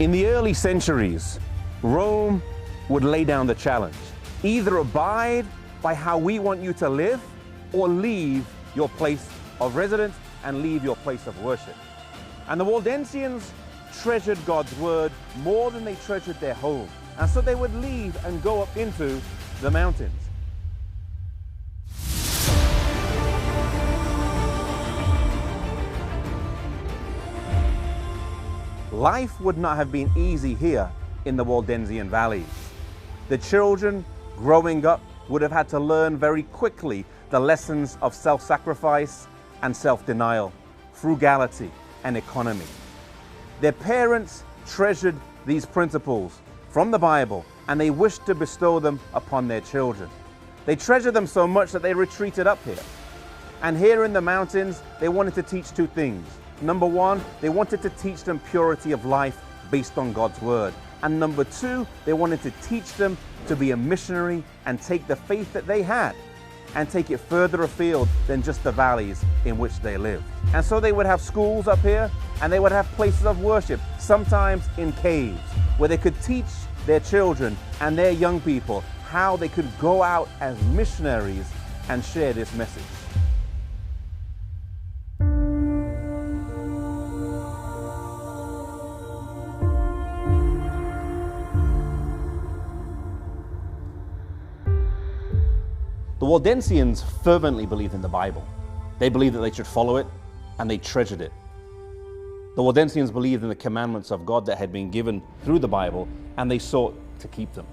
In the early centuries, Rome would lay down the challenge. Either abide by how we want you to live, or leave your place of residence and leave your place of worship. And the Waldensians treasured God's word more than they treasured their home. And so they would leave and go up into the mountains. Life would not have been easy here in the Waldensian valleys. The children growing up would have had to learn very quickly the lessons of self-sacrifice and self-denial, frugality and economy. Their parents treasured these principles from the Bible, and they wished to bestow them upon their children. They treasured them so much that they retreated up here. And here in the mountains, they wanted to teach two things. Number one, they wanted to teach them purity of life based on God's word. And number two, they wanted to teach them to be a missionary and take the faith that they had and take it further afield than just the valleys in which they lived. And so they would have schools up here, and they would have places of worship, sometimes in caves, where they could teach their children and their young people how they could go out as missionaries and share this message. The Waldensians fervently believed in the Bible. They believed that they should follow it, and they treasured it. The Waldensians believed in the commandments of God that had been given through the Bible, and they sought to keep them.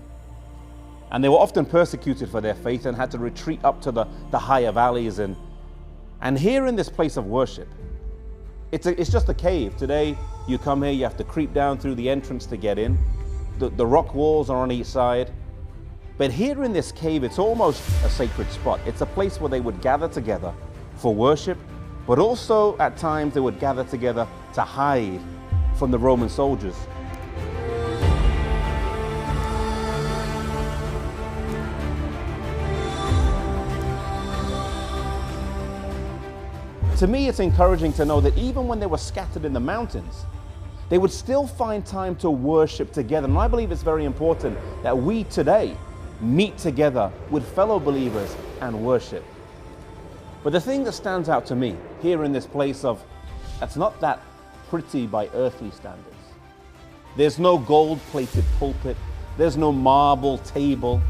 And they were often persecuted for their faith and had to retreat up to the higher valleys. And here in this place of worship, it's just a cave. Today, you come here, you have to creep down through the entrance to get in. The rock walls are on each side. But here in this cave, it's almost a sacred spot. It's a place where they would gather together for worship, but also at times they would gather together to hide from the Roman soldiers. To me, it's encouraging to know that even when they were scattered in the mountains, they would still find time to worship together. And I believe it's very important that we today meet together with fellow believers and worship. But the thing that stands out to me here in this place that's not that pretty by earthly standards. There's no gold-plated pulpit. There's no marble table.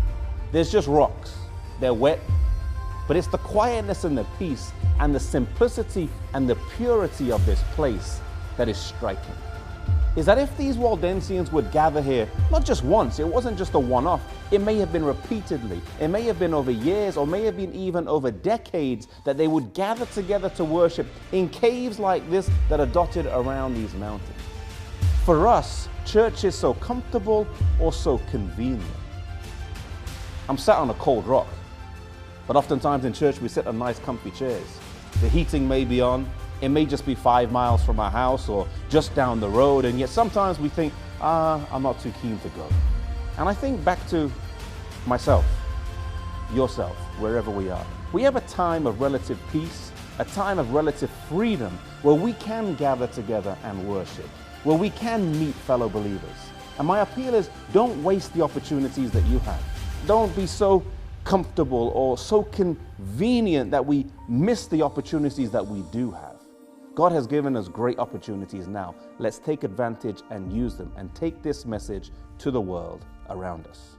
There's just rocks. They're wet. But it's the quietness and the peace and the simplicity and the purity of this place that is striking. Is that if these Waldensians would gather here, not just once, it wasn't just a one-off, it may have been repeatedly, it may have been over years, or may have been even over decades, that they would gather together to worship in caves like this that are dotted around these mountains. For us, church is so comfortable or so convenient. I'm sat on a cold rock, but oftentimes in church we sit on nice comfy chairs. The heating may be on, it may just be 5 miles from our house or just down the road, and yet sometimes we think, I'm not too keen to go. And I think back to myself, yourself, wherever we are. We have a time of relative peace, a time of relative freedom, where we can gather together and worship, where we can meet fellow believers. And my appeal is, don't waste the opportunities that you have. Don't be so comfortable or so convenient that we miss the opportunities that we do have. God has given us great opportunities now. Let's take advantage and use them and take this message to the world around us.